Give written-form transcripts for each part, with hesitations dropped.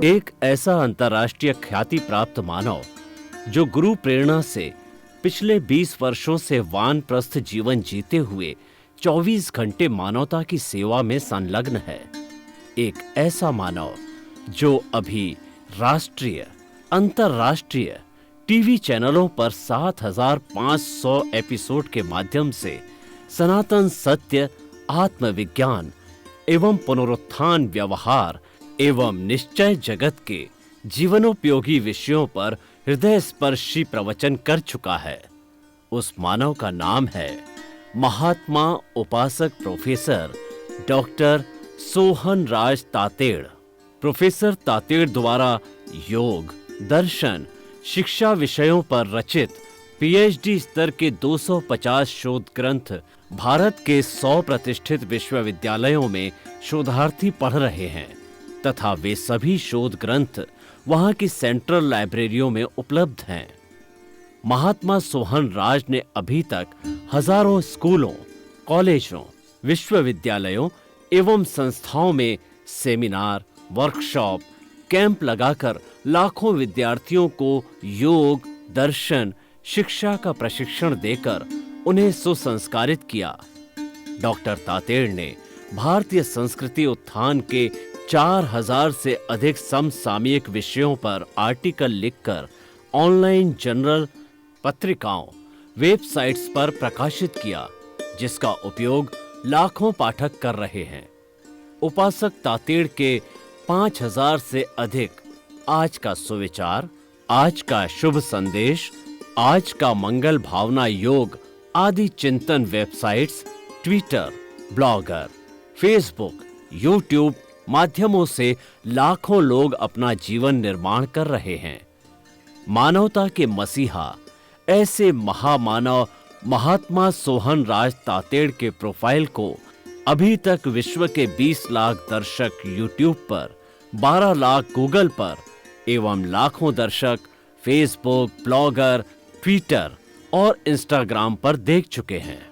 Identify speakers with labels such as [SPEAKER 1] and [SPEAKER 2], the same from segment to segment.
[SPEAKER 1] एक ऐसा अंतर्राष्ट्रीय ख्याति प्राप्त मानव जो गुरु प्रेरणा से पिछले 20 वर्षों से वानप्रस्थ जीवन जीते हुए 24 घंटे मानवता की सेवा में संलग्न है। एक ऐसा मानव जो अभी राष्ट्रीय, अंतर्राष्ट्रीय टीवी चैनलों पर 7,500 एपिसोड के माध्यम से सनातन सत्य, आत्मविज्ञान एवं पुनरुत्थान व्यवहार एवं निश्चय जगत के जीवनोपयोगी विषयों पर हृदय स्पर्शी प्रवचन कर चुका है। उस मानव का नाम है महात्मा उपासक प्रोफेसर डॉक्टर सोहन राज तातेड़। प्रोफेसर तातेड़ द्वारा योग, दर्शन, शिक्षा विषयों पर रचित पीएचडी स्तर के 250 शोध ग्रंथ भारत के 100 प्रतिष्ठित विश्वविद्यालयों में शोधार्थी पढ़ रहे हैं तथा वे सभी शोध ग्रंथ वहां की सेंट्रल लाइब्रेरियों में उपलब्ध हैं। महात्मा सोहन राज ने अभी तक हजारों स्कूलों, कॉलेजों, विश्वविद्यालयों एवं संस्थाओं में सेमिनार, वर्कशॉप, कैंप लगाकर लाखों विद्यार्थियों को योग, दर्शन, शिक्षा का प्रशिक्षण देकर उन्हें सुसंस्कारित किया। डॉक्टर तातेड़ ने भारतीय संस्कृति उत्थान के 4,000 से अधिक समसामयिक विषयों पर आर्टिकल लिखकर ऑनलाइन जर्नल, पत्रिकाओं, वेबसाइट्स पर प्रकाशित किया, जिसका उपयोग लाखों पाठक कर रहे हैं। उपासक तातेड़ के 5,000 से अधिक आज का सुविचार, आज का शुभ संदेश, आज का मंगल भावना योग आदि चिंतन websites, Twitter, blogger, Facebook, YouTube माध्यमों से लाखों लोग अपना जीवन निर्माण कर रहे हैं। मानवता के मसीहा ऐसे महामानव महात्मा सोहन राज तातेड़ के प्रोफाइल को अभी तक विश्व के 20 लाख दर्शक यूट्यूब पर, 12 लाख गूगल पर एवं लाखों दर्शक फेसबुक, ब्लॉगर, ट्विटर और इंस्टाग्राम पर देख चुके हैं।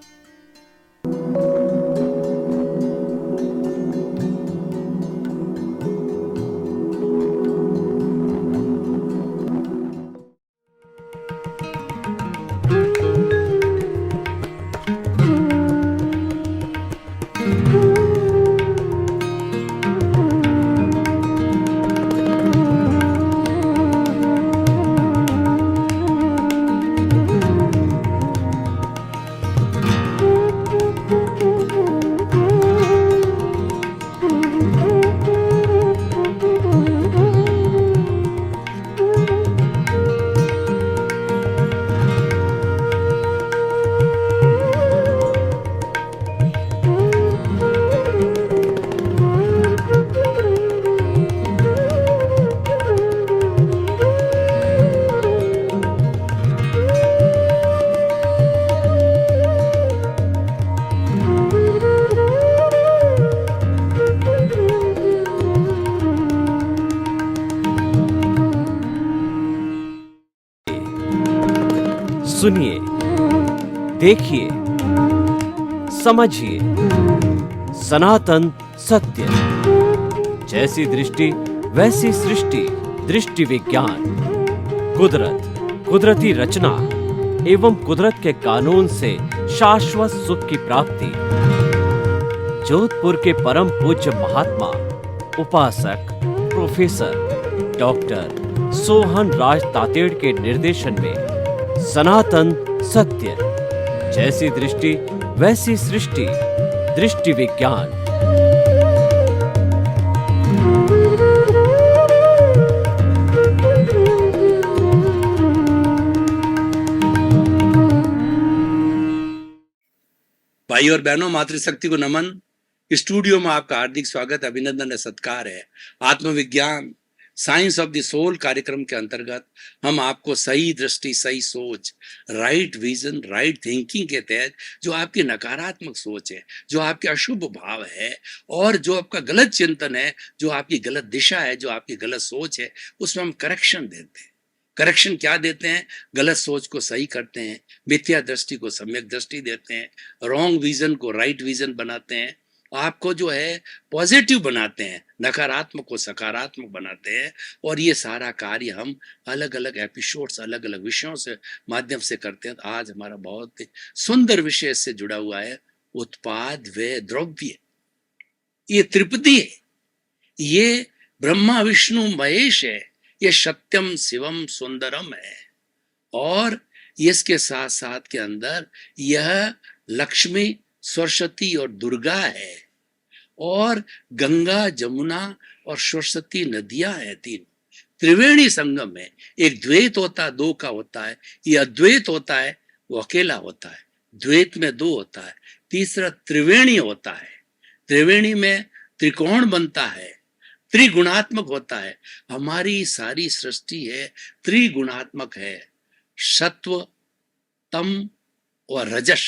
[SPEAKER 1] सुनिए, देखिए, समझिए सनातन सत्य। जैसी दृष्टि वैसी सृष्टि, दृष्टि विज्ञान। कुदरत, कुदरती रचना एवं कुदरत के कानून से शाश्वत सुख की प्राप्ति। जोधपुर के परम पूज्य महात्मा उपासक प्रोफेसर डॉक्टर सोहन राज तातेड़ के निर्देशन में सनातन सत्य। जैसी दृष्टि वैसी सृष्टि, दृष्टि विज्ञान।
[SPEAKER 2] भाई और बहनों, मातृशक्ति को नमन। स्टूडियो में आपका हार्दिक स्वागत, अभिनंदन, सत्कार है। आत्मविज्ञान, साइंस ऑफ द सोल कार्यक्रम के अंतर्गत हम आपको सही दृष्टि, सही सोच, राइट विजन, राइट थिंकिंग के तहत जो आपकी नकारात्मक सोच है, जो आपके अशुभ भाव है और जो आपका गलत चिंतन है, जो आपकी गलत दिशा है, जो आपकी गलत सोच है, उसमें हम करेक्शन देते हैं। करेक्शन क्या देते हैं? गलत सोच को सही करते हैं, मिथ्या दृष्टि को सम्यक दृष्टि देते हैं, रॉन्ग विजन को राइट विजन बनाते हैं आपको जो है पॉजिटिव बनाते हैं, नकारात्मक को सकारात्मक बनाते हैं। और ये सारा कार्य हम अलग अलग एपिसोड्स, अलग अलग विषयों से माध्यम से करते हैं। तो आज हमारा बहुत ही सुंदर विषय से जुड़ा हुआ है, उत्पाद व द्रव्य। ये त्रिपदी है, ये ब्रह्मा विष्णु महेश है, ये सत्यम शिवम सुंदरम है। और इसके साथ साथ के अंदर यह लक्ष्मी, सरस्वती और दुर्गा है। और गंगा, जमुना और सरस्वती नदियां हैं, तीन त्रिवेणी संगम है। एक द्वैत होता है, दो का होता है। ये अद्वैत होता है, वो अकेला होता है। द्वैत में दो होता है। तीसरा त्रिवेणी होता है, त्रिवेणी में त्रिकोण बनता है, त्रिगुणात्मक होता है। हमारी सारी सृष्टि है त्रिगुणात्मक है, सत्व, तम और रजस।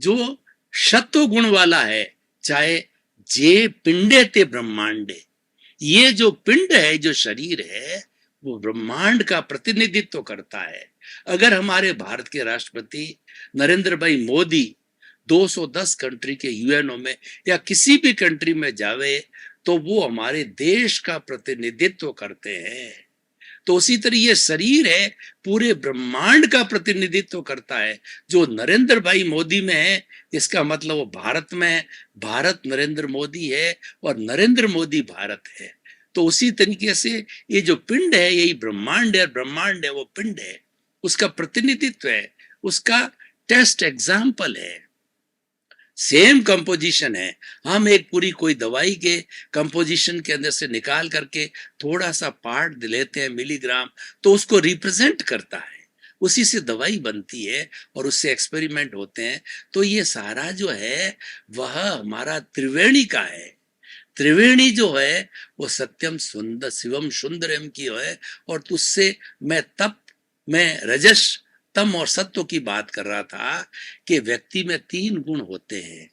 [SPEAKER 2] जो सत्व गुण वाला है, चाहे जे पिंडे ते ब्रह्मांडे, ये जो पिंड है, जो शरीर है, वो ब्रह्मांड का प्रतिनिधित्व करता है। अगर हमारे भारत के राष्ट्रपति नरेंद्र भाई मोदी 210 कंट्री के यूएनओ में या किसी भी कंट्री में जावे तो वो हमारे देश का प्रतिनिधित्व करते हैं। तो उसी तरह ये शरीर है, पूरे ब्रह्मांड का प्रतिनिधित्व करता है। जो नरेंद्र भाई मोदी में है, इसका मतलब वो भारत में है, भारत नरेंद्र मोदी है और नरेंद्र मोदी भारत है। तो उसी तरीके से ये जो पिंड है, यही ब्रह्मांड है, ब्रह्मांड है वो पिंड है, उसका प्रतिनिधित्व है, उसका टेस्ट एग्जाम्पल है। सेम कंपोजिशन है। हम एक पूरी कोई दवाई के कंपोजिशन के अंदर से निकाल करके थोड़ा सा पार्ट लेते हैं, मिलीग्राम, तो उसको रिप्रेजेंट करता है, उसी से दवाई बनती है और उससे एक्सपेरिमेंट होते हैं। तो ये सारा जो है वह हमारा त्रिवेणी का है। त्रिवेणी जो है वो सत्यम सुंदर शिवम सुंदरम की है। और उससे मैं तप, मैं रजस, तम और सत्व की बात कर रहा था कि व्यक्ति में तीन गुण होते हैं।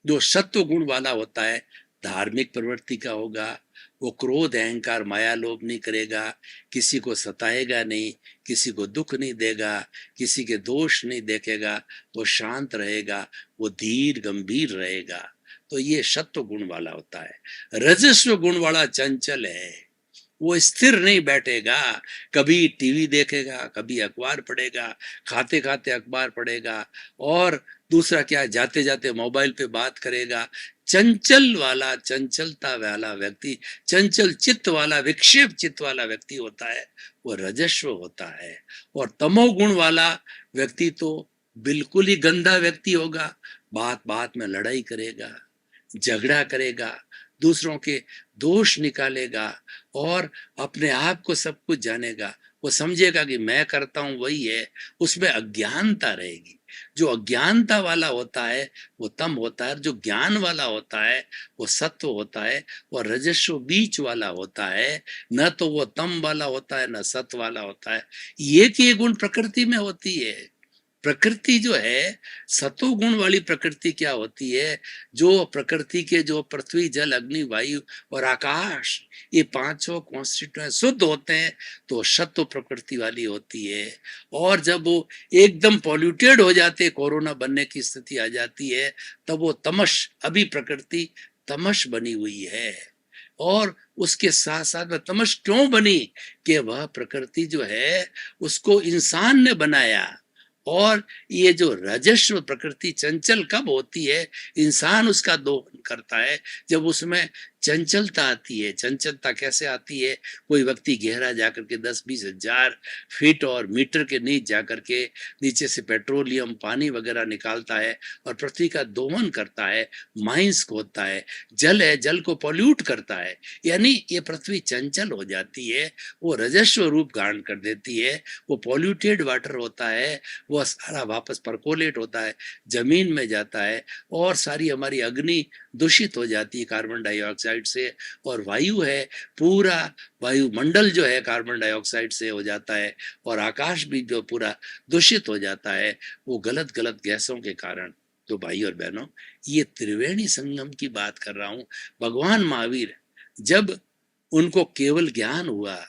[SPEAKER 2] जो सत्व गुण वाला होता है, धार्मिक प्रवृत्ति का होगा, वो क्रोध, अहंकार, माया, लोभ नहीं करेगा, किसी को सताएगा नहीं, किसी को दुख नहीं देगा, किसी के दोष नहीं देखेगा, वो शांत रहेगा, वो धीर गंभीर रहेगा। तो ये सत्व गुण वाला होता है। रजस्व गुण वाला चंचल है, वो स्थिर नहीं बैठेगा, कभी टीवी देखेगा, कभी अखबार पढ़ेगा, खाते खाते अखबार पढ़ेगा, और दूसरा क्या, जाते जाते मोबाइल पे बात करेगा। चंचल वाला, चंचलता वाला व्यक्ति, चंचल चित्त वाला, विक्षेप चित्त वाला व्यक्ति होता है, वो रजस्व होता है। और तमोगुण वाला व्यक्ति तो बिल्कुल ही गंदा व्यक्ति होगा, बात बात में लड़ाई करेगा, झगड़ा करेगा, दूसरों के दोष निकालेगा और अपने आप को सब कुछ जानेगा। वो समझेगा कि मैं करता हूं वही है, उसमें अज्ञानता रहेगी। जो अज्ञानता वाला होता है वो तम होता है, जो ज्ञान वाला होता है वो सत्व होता है, और रजस्व बीच वाला होता है। न तो वो तम वाला होता है, न सत्व वाला होता है। ये कि ये गुण प्रकृति में होती है। प्रकृति जो है, सतोगुण वाली प्रकृति क्या होती है, जो प्रकृति के जो पृथ्वी, जल, अग्नि, वायु और आकाश, ये पांचों कॉन्स्टिट्यूएंट शुद्ध होते हैं, तो सत्व प्रकृति वाली होती है। और जब वो एकदम पॉल्यूटेड हो जाते, कोरोना बनने की स्थिति आ जाती है, तब वो तमस, अभी प्रकृति तमस बनी हुई है। और उसके साथ साथ में तमस क्यों बनी, कि वह प्रकृति जो है उसको इंसान ने बनाया। और ये जो रजस्व प्रकृति चंचल कब होती है, इंसान उसका दोहन करता है, जब उसमें चंचलता आती है। चंचलता कैसे आती है, कोई व्यक्ति गहरा जाकर के 10-20 हजार फीट और मीटर के नीचे जाकर के नीचे से पेट्रोलियम, पानी वगैरह निकालता है और पृथ्वी का दोहन करता है, माइंस खोदता है, जल है, जल को पॉल्यूट करता है, यानी ये पृथ्वी चंचल हो जाती है, वो रजस्व रूप धारण कर देती है। वो पॉल्यूटेड वाटर होता है, वो सारा वापस परकोलेट होता है, जमीन में जाता है, और सारी हमारी अग्नि दूषित हो जाती है कार्बन डाइऑक्साइड से। और वायु है, पूरा वायुमंडल जो है कार्बन डाइऑक्साइड से हो जाता है, और आकाश भी जो पूरा दूषित हो जाता है, वो गलत गलत गैसों के कारण। तो भाई और बहनों, ये त्रिवेणी संगम की बात कर रहा हूं। भगवान महावीर जब उनको केवल ज्ञान हुआ,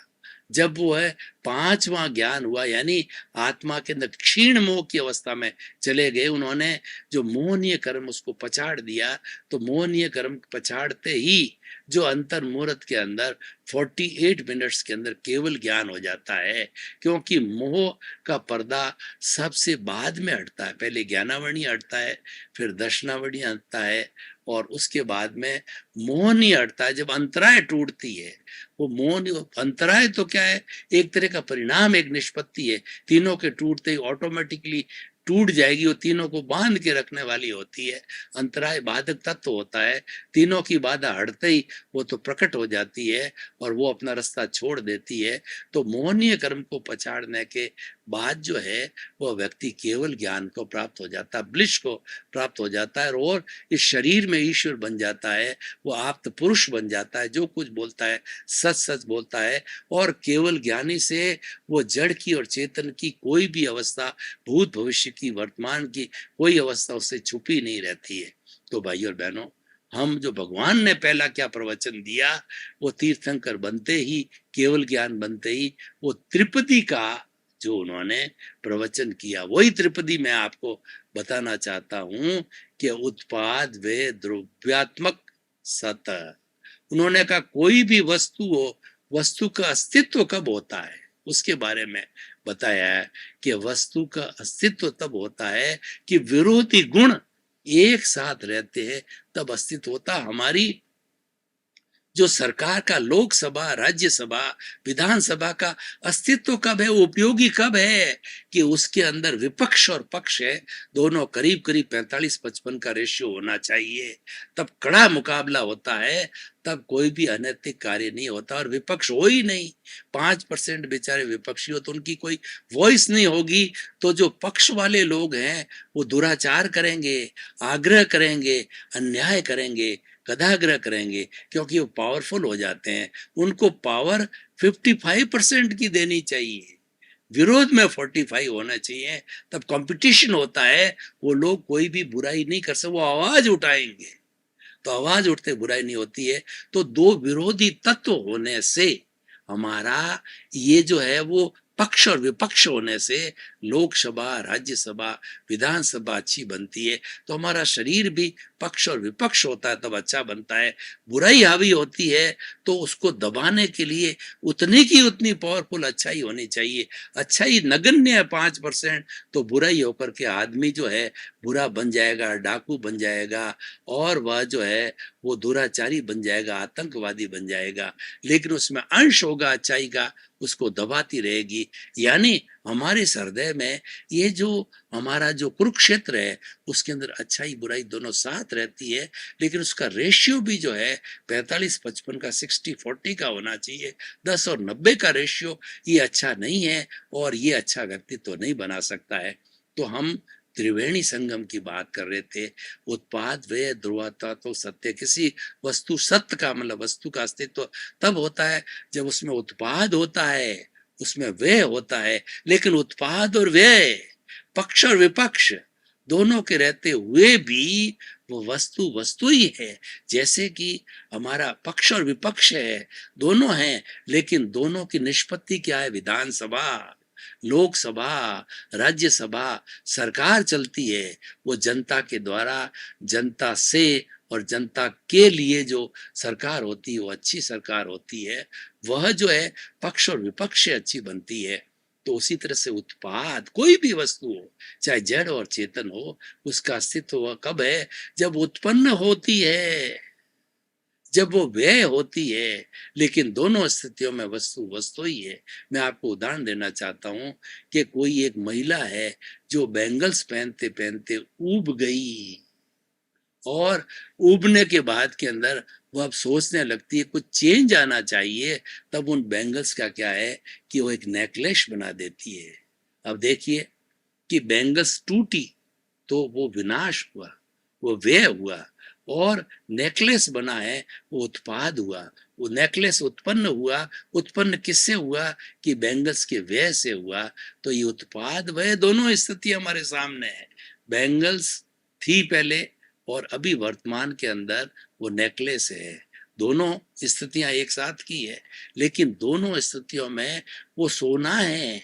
[SPEAKER 2] जब वो है पांचवा ज्ञान हुआ, यानी आत्मा के अंदर क्षीण मोह की अवस्था में चले गए। उन्होंने जो मोहनीय कर्म उसको पछाड़ दिया, तो मोहनीय कर्म पछाड़ते ही जो अंतर मुहूर्त के अंदर 48 मिनट्स के अंदर केवल ज्ञान हो जाता है। क्योंकि मोह का पर्दा सबसे बाद में हटता है, पहले ज्ञानावणी हटता है, फिर दर्शनावणी हटता है, और उसके बाद में मोहनी हटता है जब अंतराय टूटती है। वो मोहनी अंतराय तो क्या है, एक तरह का परिणाम, एक निष्पत्ति है। तीनों के टूटते ही ऑटोमेटिकली टूट जाएगी, वो तीनों को बांध के रखने वाली होती है। अंतराय बाधक तत्व होता है, तीनों की बाधा हटते ही वो तो प्रकट हो जाती है और वो अपना रास्ता छोड़ देती है। तो मोहनीय कर्म को पछाड़ने के बाद जो है वह व्यक्ति केवल ज्ञान को प्राप्त हो जाता है, ब्लिश को प्राप्त हो जाता है, और इस शरीर में ईश्वर बन जाता है। वो आप्त पुरुष बन जाता है, जो कुछ बोलता है सच सच बोलता है। और केवल ज्ञानी से वो जड़ की और चेतन की कोई भी अवस्था, भूत भविष्य की, वर्तमान की कोई अवस्था उससे छुपी नहीं रहती है। तो भाई और बहनों, हम जो भगवान ने पहला क्या प्रवचन दिया, वो तीर्थंकर बनते ही, केवल ज्ञान बनते ही, वो त्रिपदी का जो उन्होंने प्रवचन किया, वही त्रिपदी मैं आपको बताना चाहता हूं कि उत्पाद वे द्रव्यात्मक सत। उन्होंने कहा कोई भी वस्तु हो, वस्तु का अस्तित्व कब होता है उसके बारे में बताया है कि वस्तु का अस्तित्व तब होता है कि विरोधी गुण एक साथ रहते हैं, तब अस्तित्व होता। हमारी जो सरकार का, लोकसभा, राज्यसभा, विधानसभा का अस्तित्व कब है, उपयोगी कब है, कि उसके अंदर विपक्ष और पक्ष है, दोनों करीब करीब 45-55 का रेशियो होना चाहिए। तब कड़ा मुकाबला होता है, तब कोई भी अनैतिक कार्य नहीं होता। और विपक्ष हो ही नहीं, 5% बेचारे विपक्षी हो, तो उनकी कोई वॉइस नहीं होगी। तो जो पक्ष वाले लोग हैं वो दुराचार करेंगे, आग्रह करेंगे, अन्याय करेंगे, गदाग्रह करेंगे, क्योंकि वो पावरफुल हो जाते हैं। उनको पावर 55% की देनी चाहिए, विरोध में 45 होना चाहिए। तब कंपटीशन होता है, वो लोग कोई भी बुराई नहीं कर सकते, वो आवाज उठाएंगे, तो आवाज उठते बुराई नहीं होती है। तो दो विरोधी तत्व होने से हमारा ये जो है वो पक्ष और विपक्ष होने से लोकसभा, राज्यसभा, विधानसभा अच्छी बनती है। तो हमारा शरीर भी पक्ष और विपक्ष होता है तब अच्छा बनता है। बुराई हावी होती है तो उसको दबाने के लिए उतनी की उतनी पावरफुल अच्छाई होनी चाहिए। अच्छाई नगण्य है 5%, तो बुराई होकर के आदमी जो है बुरा बन जाएगा, डाकू बन जाएगा, और वह जो है वो दुराचारी बन जाएगा, आतंकवादी बन जाएगा। लेकिन उसमें अंश होगा अच्छाई का, उसको दबाती रहेगी। यानी हमारे हृदय में ये जो हमारा जो कुरुक्षेत्र है, उसके अंदर अच्छाई बुराई दोनों साथ रहती है, लेकिन उसका रेशियो भी जो है 45-55 का, 60-40 का होना चाहिए। 10 और 90 का रेशियो ये अच्छा नहीं है, और ये अच्छा व्यक्तित्व नहीं बना सकता है। तो हम त्रिवेणी संगम की बात कर रहे थे। उत्पाद व्यय ध्रुवता तो सत्य, किसी वस्तु, सत्य का मतलब वस्तु का अस्तित्व तब होता है जब उसमें उत्पाद होता है, उसमें व्यय होता है। लेकिन उत्पाद और व्यय, पक्ष और विपक्ष दोनों के रहते हुए भी वो वस्तु वस्तु ही है। जैसे कि हमारा पक्ष और विपक्ष है, दोनों हैं, लेकिन दोनों की निष्पत्ति क्या है, विधानसभा, लोकसभा, राज्यसभा, सरकार चलती है, वो जनता के द्वारा, जनता से और जनता के लिए जो सरकार होती है वो अच्छी सरकार होती है। वह जो है पक्ष और विपक्ष से अच्छी बनती है। तो उसी तरह से उत्पाद, कोई भी वस्तु हो, चाहे जड़ और चेतन हो, उसका अस्तित्व कब है, जब उत्पन्न होती है, जब वो व्यय होती है। लेकिन दोनों स्थितियों में वस्तु वस्तु ही है। मैं आपको उदाहरण देना चाहता हूं कि कोई एक महिला है जो बैंगल्स पहनते पहनते ऊब गई, और उबने के बाद के अंदर वो अब सोचने लगती है कुछ चेंज आना चाहिए। तब उन बैंगल्स का क्या है कि वो एक नेकलेस बना देती है। अब देखिए कि बैंगल्स टूटी तो वो विनाश हुआ, वो व्यय हुआ, और नेकलेस बना है वो उत्पाद हुआ। वो नेकलेस उत्पन्न हुआ, उत्पन्न किससे हुआ कि बैंगल्स के व्यय से हुआ। तो ये उत्पाद व्यय दोनों स्थिति हमारे सामने है। बैंगल्स थी पहले, और अभी वर्तमान के अंदर वो नेकलेस है। दोनों स्थितियां एक साथ की है, लेकिन दोनों स्थितियों में वो सोना है,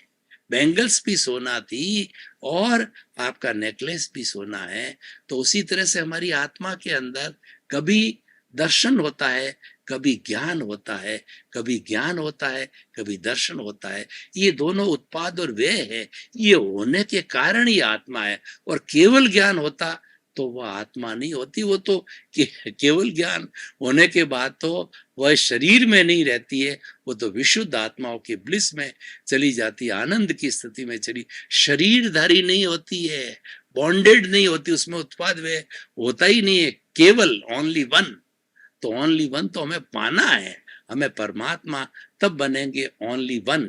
[SPEAKER 2] बैंगल्स भी सोना थी और आपका नेकलेस भी सोना है। तो उसी तरह से हमारी आत्मा के अंदर कभी दर्शन होता है, कभी ज्ञान होता है, कभी ज्ञान होता है, कभी दर्शन होता है। ये दोनों उत्पाद और व्यय है, ये होने के कारण ही आत्मा है। और केवल ज्ञान होता तो वह आत्मा नहीं होती, वो तो केवल ज्ञान होने के बाद तो वह शरीर में नहीं रहती है, वो तो विशुद्ध आत्माओं के ब्लिस में चली जाती है, आनंद की स्थिति में चली, शरीरधारी नहीं होती है, बॉन्डेड नहीं होती, उसमें उत्पाद व्यय होता ही नहीं है, केवल ओनली वन। तो ओनली वन तो हमें पाना है, हमें परमात्मा तब बनेंगे ओनली वन।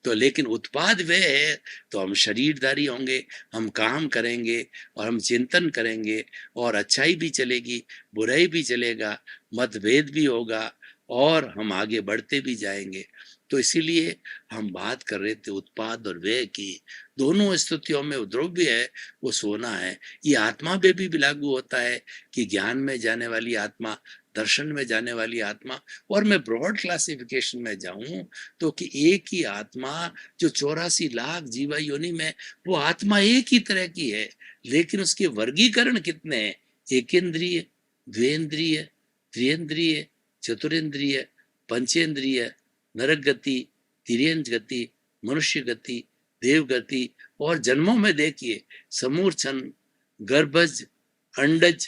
[SPEAKER 2] तो लेकिन उत्पाद वे है, तो हम शरीरधारी होंगे, हम काम करेंगे और हम चिंतन करेंगे और अच्छाई भी चलेगी, बुराई भी चलेगा, मतभेद भी होगा और हम आगे बढ़ते भी जाएंगे। तो इसीलिए हम बात कर रहे थे उत्पाद और व्यय की। दोनों स्थितियों में द्रव्य है वो सोना है। ये आत्मा पे भी लागू होता है कि ज्ञान में जाने वाली आत्मा, दर्शन में जाने वाली आत्मा, और मैं ब्रॉड क्लासिफिकेशन में जाऊं तो कि एक ही आत्मा जो 84 लाख जीवा योनि में, वो आत्मा एक ही तरह की है, लेकिन उसके वर्गीकरण कितने हैं? एकेंद्रिय, द्वेंद्रिय, त्रियंद्रिय, चतुरेंद्रिय, पंचेंद्रिय, नरक गति, तिर्यंज गति, मनुष्य गति, देव गति, और जन्मों में देखिए समूर्छन, गर्भज, अंडज,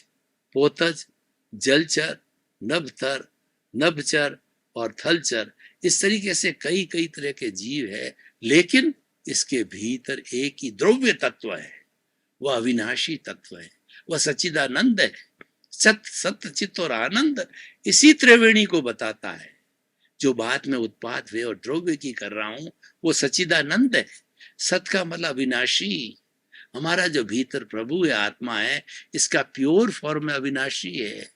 [SPEAKER 2] पोतज, जलचर, नभतर, नभचर और थलचर, इस तरीके से कई कई तरह के जीव है, लेकिन इसके भीतर एक ही द्रव्य तत्व है, वह अविनाशी तत्व है, वह सच्चिदानंद है। सत्य, सत्य, चित्त और आनंद इसी त्रिवेणी को बताता है। जो बात मैं उत्पाद वे और द्रव्य की कर रहा हूं वो सच्चिदानंद है। सत का मतलब अविनाशी। हमारा जो भीतर प्रभु है, आत्मा है, इसका प्योर फॉर्म अविनाशी है,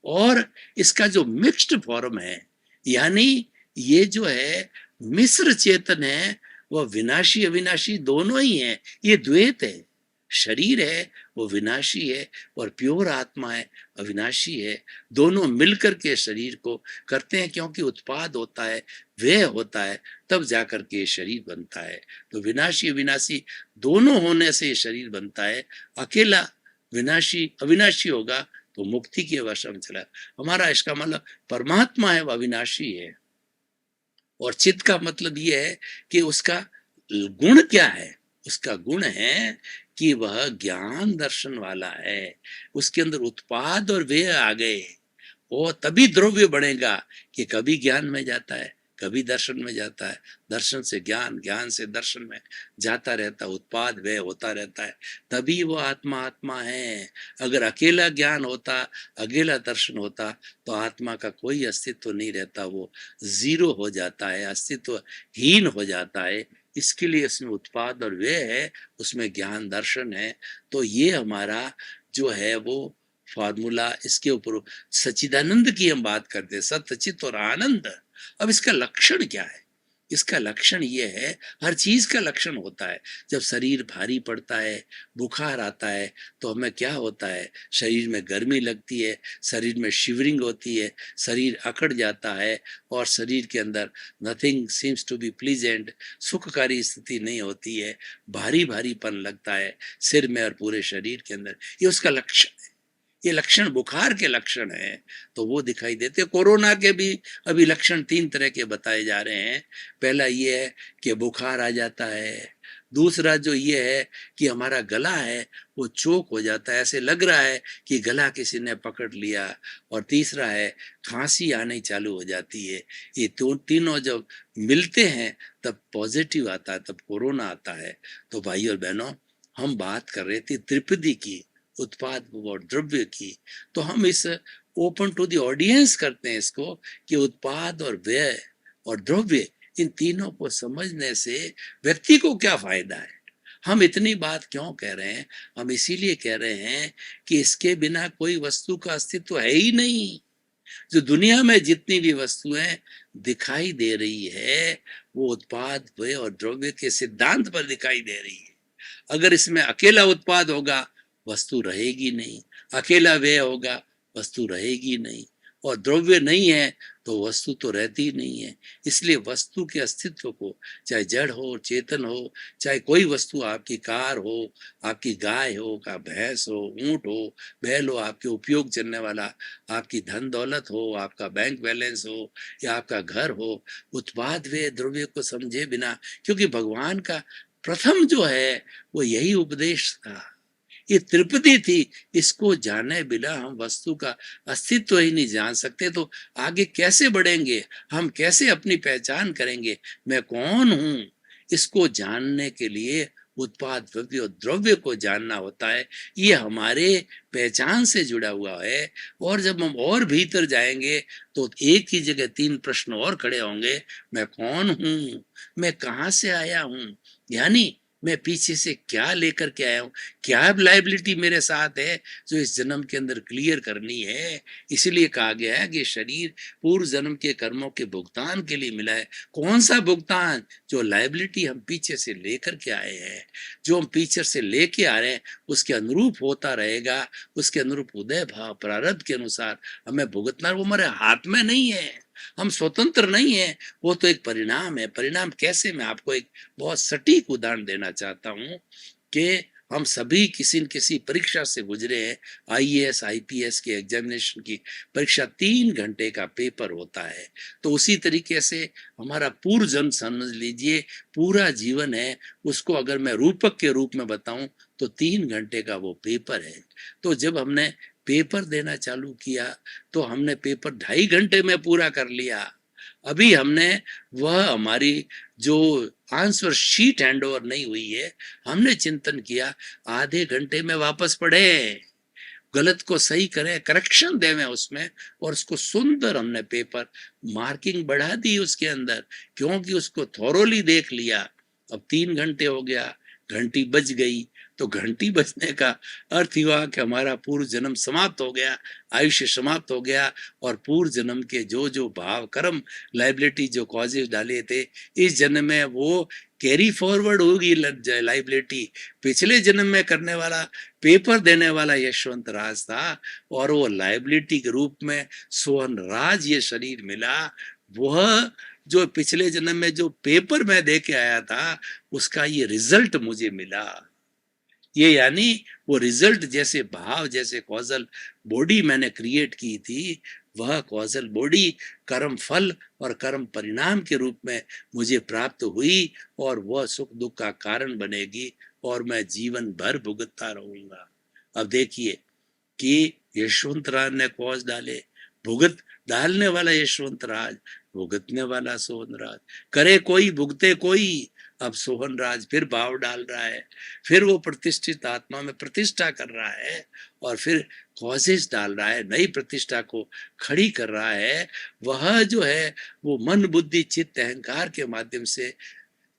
[SPEAKER 2] और इसका जो मिक्स्ड फॉर्म है, यानी ये जो है मिश्र चेतन है, वह विनाशी अविनाशी दोनों ही है। ये द्वैत है। शरीर है वो विनाशी है और प्योर आत्मा है अविनाशी है। दोनों मिलकर के शरीर को करते हैं, क्योंकि उत्पाद होता है, व्यय होता है, तब जाकर के शरीर बनता है। तो विनाशी अविनाशी दोनों होने से शरीर बनता है। अकेला विनाशी अविनाशी होगा तो मुक्ति के वश में चला। हमारा इसका मतलब परमात्मा है, वह अविनाशी है। और चित्त का मतलब यह है कि उसका गुण क्या है? उसका गुण है कि वह ज्ञान दर्शन वाला है। उसके अंदर उत्पाद और व्यय आ गए, वो तभी द्रव्य बनेगा कि कभी ज्ञान में जाता है, कभी दर्शन में जाता है, दर्शन से ज्ञान, ज्ञान से दर्शन में जाता रहता है, उत्पाद व्यय होता रहता है, तभी वो आत्मा आत्मा है। अगर अकेला ज्ञान होता, अकेला दर्शन होता, तो आत्मा का कोई अस्तित्व नहीं रहता, वो जीरो हो जाता है, अस्तित्वहीन हो जाता है। इसके लिए इसमें उत्पाद और व्यय है, उसमें ज्ञान दर्शन है। तो ये हमारा जो है वो फॉर्मूला, इसके ऊपर सच्चिदानंद की हम बात करते हैं, सत्य चित्त और आनंद। अब इसका लक्षण क्या है? इसका लक्षण ये है, हर चीज का लक्षण होता है। जब शरीर भारी पड़ता है, बुखार आता है, तो हमें क्या होता है? शरीर में गर्मी लगती है, शरीर में शिवरिंग होती है, शरीर अकड़ जाता है और शरीर के अंदर nothing seems to be pleasant, सुखकारी स्थिति नहीं होती है, भारी भारीपन लगता है सिर में और पूरे शरीर के अंदर। ये उसका लक्षण है, ये लक्षण बुखार के लक्षण है, तो वो दिखाई देते। कोरोना के भी अभी लक्षण 3 तरह के बताए जा रहे हैं। पहला ये है कि बुखार आ जाता है, दूसरा जो ये है कि हमारा गला है वो चोक हो जाता है, ऐसे लग रहा है कि गला किसी ने पकड़ लिया, और तीसरा है खांसी आनी चालू हो जाती है। ये तीनों जब मिलते हैं तब पॉजिटिव आता है, तब कोरोना आता है। तो भाई और बहनों, हम बात कर रहे थे त्रिपदी की, उत्पाद और द्रव्य की। तो हम इस ओपन टू द ऑडियंस करते हैं इसको कि उत्पाद और व्यय और द्रव्य, इन तीनों को समझने से व्यक्ति को क्या फायदा है। हम इतनी बात क्यों कह रहे हैं? हम इसीलिए कह रहे हैं कि इसके बिना कोई वस्तु का अस्तित्व है ही नहीं। जो दुनिया में जितनी भी वस्तुएं दिखाई दे रही है, वो उत्पाद व्यय और द्रव्य के सिद्धांत पर दिखाई दे रही है। अगर इसमें अकेला उत्पाद होगा, वस्तु रहेगी नहीं, अकेला व्यय होगा, वस्तु रहेगी नहीं। और द्रव्य नहीं है तो वस्तु तो रहती ही नहीं है। इसलिए वस्तु के अस्तित्व को, चाहे जड़ हो, चेतन हो, चाहे कोई वस्तु, आपकी कार हो, आपकी गाय हो, का भैंस हो, ऊंट हो, बैल हो, आपके उपयोग चलने वाला, आपकी धन दौलत हो, आपका बैंक बैलेंस हो, या आपका घर हो, उत्पाद वे द्रव्य को समझे बिना, क्योंकि भगवान का प्रथम जो है वो यही उपदेश था, ये त्रिपदी थी, इसको जाने बिना हम वस्तु का अस्तित्व ही नहीं जान सकते, तो आगे कैसे बढ़ेंगे, हम कैसे अपनी पहचान करेंगे, मैं कौन हूं, इसको जानने के लिए उत्पाद द्रव्य और द्रव्य को जानना होता है। ये हमारे पहचान से जुड़ा हुआ है। और जब हम और भीतर जाएंगे तो एक ही जगह तीन प्रश्न और खड़े होंगे, मैं कौन हूं, मैं कहां से आया हूं, यानी मैं पीछे से क्या लेकर के आया हूँ, क्या लाइबिलिटी मेरे साथ है जो इस जन्म के अंदर क्लियर करनी है। इसीलिए कहा गया है कि शरीर पूर्व जन्म के कर्मों के भुगतान के लिए मिला है। कौन सा भुगतान, जो लाइबिलिटी हम पीछे से लेकर के आए हैं, जो हम पीछे से लेके आ रहे हैं, उसके अनुरूप होता रहेगा, उसके अनुरूप उदय भाव प्रारब्ध के अनुसार हमें भुगतना। वो हमारे हाथ में नहीं है, हम स्वतंत्र नहीं है, वो तो एक परिणाम है। परिणाम कैसे, मैं आपको एक बहुत सटीक उदाहरण देना चाहता हूं कि हम सभी किसी न किसी परीक्षा से गुजरे हैं। आईएएस आईपीएस के एग्जामिनेशन की परीक्षा 3 घंटे का पेपर होता है। तो उसी तरीके से हमारा पूर्व जन्म समझ लीजिए, पूरा जीवन है, उसको अगर मैं रूपक के रूप में बताऊं तो 3 घंटे का वो पेपर है। तो जब हमने पेपर देना चालू किया तो हमने पेपर 2.5 घंटे में पूरा कर लिया। अभी हमने वह हमारी जो आंसर शीट हैंड ओवर नहीं हुई है, हमने चिंतन किया आधे घंटे में वापस पढ़े, गलत को सही करें, करेक्शन देवें उसमें, और उसको सुंदर हमने पेपर मार्किंग बढ़ा दी उसके अंदर, क्योंकि उसको थोरोली देख लिया। अब 3 घंटे हो गया, घंटी बज गई, तो घंटी बजने का अर्थ हुआ कि हमारा पूर्व जन्म समाप्त हो गया, आयुष्य समाप्त हो गया, और पूर्व जन्म के जो जो भाव कर्म लाइबिलिटी जो कॉजेज डाले थे, इस जन्म में वो कैरी फॉरवर्ड होगी लाइबिलिटी। पिछले जन्म में करने वाला पेपर देने वाला यशवंत राज था, और वो लाइबिलिटी के रूप में सोहन राज ये शरीर मिला। वह जो पिछले जन्म में जो पेपर मैं दे के आया था, उसका ये रिजल्ट मुझे मिला। ये यानी वो रिजल्ट, जैसे भाव, जैसे कॉजल बॉडी मैंने क्रिएट की थी, वह कॉजल बॉडी कर्म फल और कर्म परिणाम के रूप में मुझे प्राप्त हुई, और वह सुख दुख का कारण बनेगी, और मैं जीवन भर भुगतता रहूंगा। अब देखिए कि यशवंत राज ने कॉज डाले, भुगत डालने वाला यशवंत राज, भुगतने वाला सोहन राज, करे कोई भुगते कोई। अब सोहन राज फिर भाव डाल रहा है, फिर वो प्रतिष्ठित आत्मा में प्रतिष्ठा कर रहा है, और फिर कॉजेस डाल रहा है, नई प्रतिष्ठा को खड़ी कर रहा है। वह जो है वो मन बुद्धि चित्त अहंकार के माध्यम से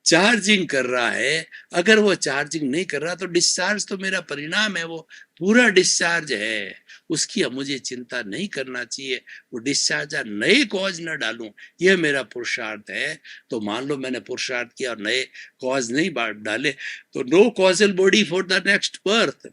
[SPEAKER 2] चार्जिंग कर रहा है। अगर वो चार्जिंग नहीं कर रहा तो डिस्चार्ज तो मेरा परिणाम है, वो पूरा डिस्चार्ज है, उसकी अब मुझे चिंता नहीं करना चाहिए। वो डिस्चार्ज नए कॉज न डालूं, यह मेरा पुरुषार्थ है। तो मान लो मैंने पुरुषार्थ किया और नए कॉज नहीं डाले, तो no causal body for the next birth.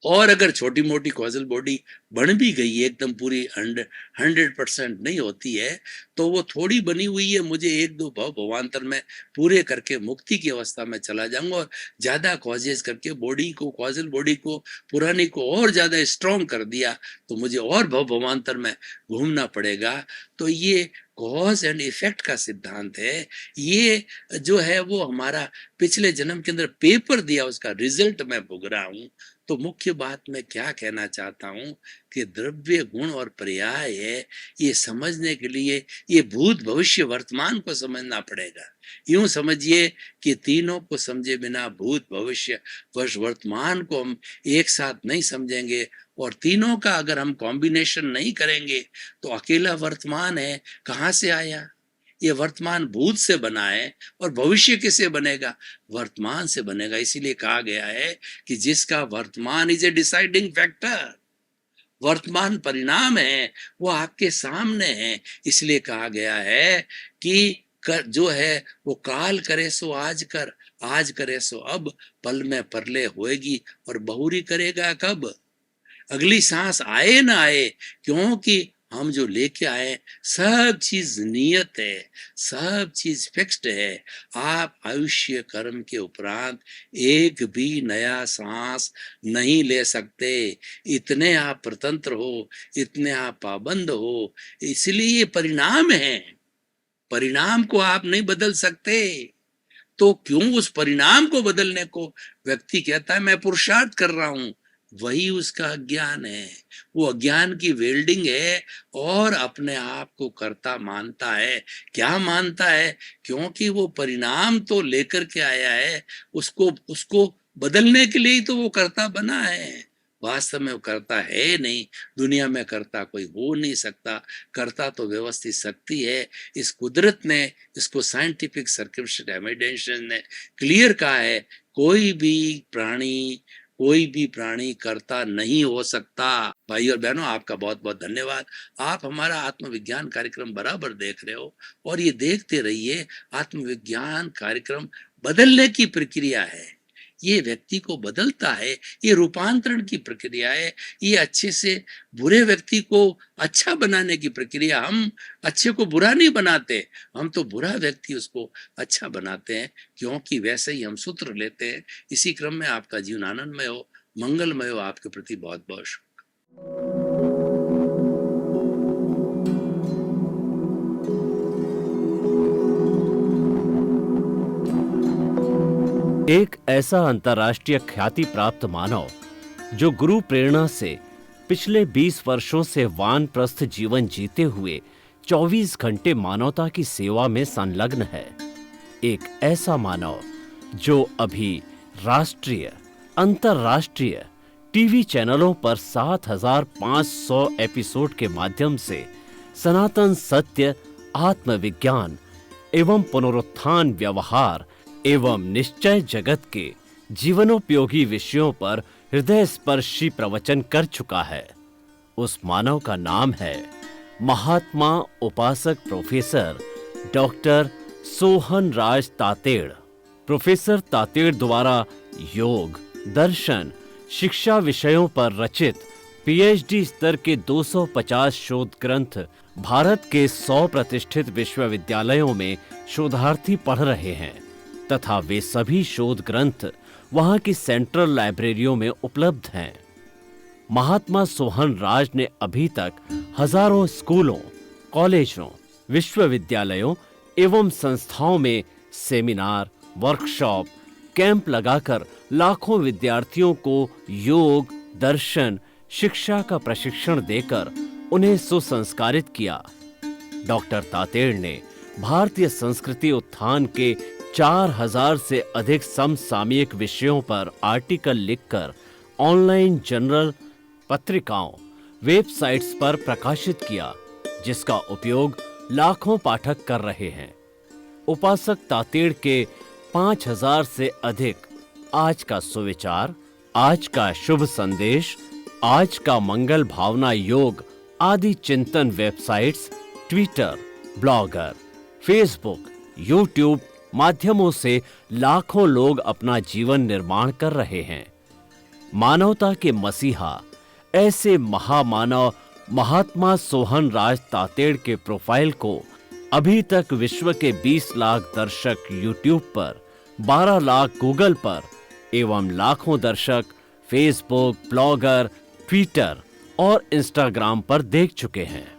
[SPEAKER 2] और अगर छोटी मोटी कॉजल बॉडी बन भी गई, एकदम पूरी 100% नहीं होती है, तो वो थोड़ी बनी हुई है, मुझे एक दो भाव भवांतर में पूरे करके मुक्ति की अवस्था में चला जाऊंगा, और ज्यादा कॉजेज करके बॉडी को, कॉजल बॉडी को, पुरानी को और ज्यादा स्ट्रॉन्ग कर दिया, तो मुझे और भाव भवांतर में घूमना पड़ेगा। तो ये कॉज एंड इफेक्ट का सिद्धांत है। ये जो है वो हमारा पिछले जन्म के अंदर पेपर दिया, उसका रिजल्ट मैं भुग रहा हूं। तो मुख्य बात मैं क्या कहना चाहता हूं कि द्रव्य गुण और पर्याय है, ये समझने के लिए ये भूत भविष्य वर्तमान को समझना पड़ेगा। यूं समझिए कि तीनों को समझे बिना भूत भविष्य वर्तमान को हम एक साथ नहीं समझेंगे, और तीनों का अगर हम कॉम्बिनेशन नहीं करेंगे तो अकेला वर्तमान है, कहाँ से आया? ये वर्तमान भूत से बना है, और भविष्य किसे बनेगा? वर्तमान से बनेगा। इसीलिए कहा गया है कि जिसका वर्तमान इज ए डिसाइडिंग फैक्टर, वर्तमान परिणाम है, वो आपके सामने है। इसलिए कहा गया है कि जो है वो काल करे सो आज कर, आज करे सो अब, पल में परले होएगी, और बहुरी करेगा कब? अगली सांस आए ना आए, क्योंकि हम जो लेके आए सब चीज नियत है, सब चीज फिक्स्ड है। आप आयुष्य कर्म के उपरांत एक भी नया सांस नहीं ले सकते। इतने आप स्वतंत्र हो, इतने आप पाबंद हो, इसलिए ये परिणाम है। परिणाम को आप नहीं बदल सकते, तो क्यों उस परिणाम को बदलने को व्यक्ति कहता है मैं पुरुषार्थ कर रहा हूं, वही उसका अज्ञान है। वो अज्ञान की वेल्डिंग है और अपने आप को कर्ता मानता है। क्या मानता है? क्योंकि वो परिणाम तो लेकर के आया है, उसको उसको बदलने के लिए ही तो वो कर्ता बना है। वास्तव में वो करता है नहीं, दुनिया में करता कोई हो नहीं सकता। करता तो व्यवस्थित शक्ति है। इस कुदरत ने, इसको साइंटिफिक सर्कमस्टेंस एविडेंस ने क्लियर कहा है, कोई भी प्राणी करता नहीं हो सकता। भाई और बहनों, आपका बहुत बहुत धन्यवाद। आप हमारा आत्मविज्ञान कार्यक्रम बराबर देख रहे हो और ये देखते रहिए। आत्मविज्ञान कार्यक्रम बदलने की प्रक्रिया है, ये व्यक्ति को बदलता है, ये रूपांतरण की प्रक्रिया है, ये अच्छे से बुरे व्यक्ति को अच्छा बनाने की प्रक्रिया। हम अच्छे को बुरा नहीं बनाते, हम तो बुरा व्यक्ति उसको अच्छा बनाते हैं, क्योंकि वैसे ही हम सूत्र लेते हैं। इसी क्रम में आपका जीवन आनंदमय हो, मंगलमय हो। आपके प्रति बहुत बहुत शुक्रिया।
[SPEAKER 1] एक ऐसा अंतर्राष्ट्रीय ख्याति प्राप्त मानव जो गुरु प्रेरणा से पिछले 20 वर्षों से वानप्रस्थ जीवन जीते हुए 24 घंटे मानवता की सेवा में संलग्न है। एक ऐसा मानव जो अभी राष्ट्रीय, अंतर्राष्ट्रीय टीवी चैनलों पर 7,500 एपिसोड के माध्यम से सनातन सत्य, आत्मविज्ञान एवं पुनरुत्थान, व्यवहार एवं निश्चय जगत के जीवनोपयोगी विषयों पर हृदय स्पर्शी प्रवचन कर चुका है। उस मानव का नाम है महात्मा उपासक प्रोफेसर डॉक्टर सोहन राज तातेड़। प्रोफेसर तातेड़ द्वारा योग, दर्शन, शिक्षा विषयों पर रचित पीएचडी स्तर के 250 शोध ग्रंथ भारत के 100 प्रतिष्ठित विश्वविद्यालयों में शोधार्थी पढ़ रहे हैं तथा वे सभी शोध ग्रंथ वहां की सेंट्रल लाइब्रेरियों में उपलब्ध हैं। महात्मा सोहन राज ने अभी तक हजारों स्कूलों, कॉलेजों, विश्वविद्यालयों एवं संस्थाओं में सेमिनार, वर्कशॉप, कैंप लगाकर लाखों विद्यार्थियों को योग, दर्शन, शिक्षा का प्रशिक्षण देकर उन्हें सुसंस्कारित किया। डॉक्टर तातेड़ ने भारतीय संस्कृति उत्थान के 4000 से अधिक समसामयिक विषयों पर आर्टिकल लिखकर ऑनलाइन जर्नल, पत्रिकाओं, वेबसाइट्स पर प्रकाशित किया, जिसका उपयोग लाखों पाठक कर रहे हैं। उपासक तातेड़ के 5000 से अधिक आज का सुविचार, आज का शुभ संदेश, आज का मंगल भावना योग आदि चिंतन websites, Twitter, blogger, Facebook, YouTube माध्यमों से लाखों लोग अपना जीवन निर्माण कर रहे हैं। मानवता के मसीहा ऐसे महामानव महात्मा सोहन राज तातेड़ के प्रोफाइल को अभी तक विश्व के 20 लाख दर्शक यूट्यूब पर, 12 लाख गूगल पर एवं लाखों दर्शक फेसबुक, ब्लॉगर, ट्विटर और इंस्टाग्राम पर देख चुके हैं।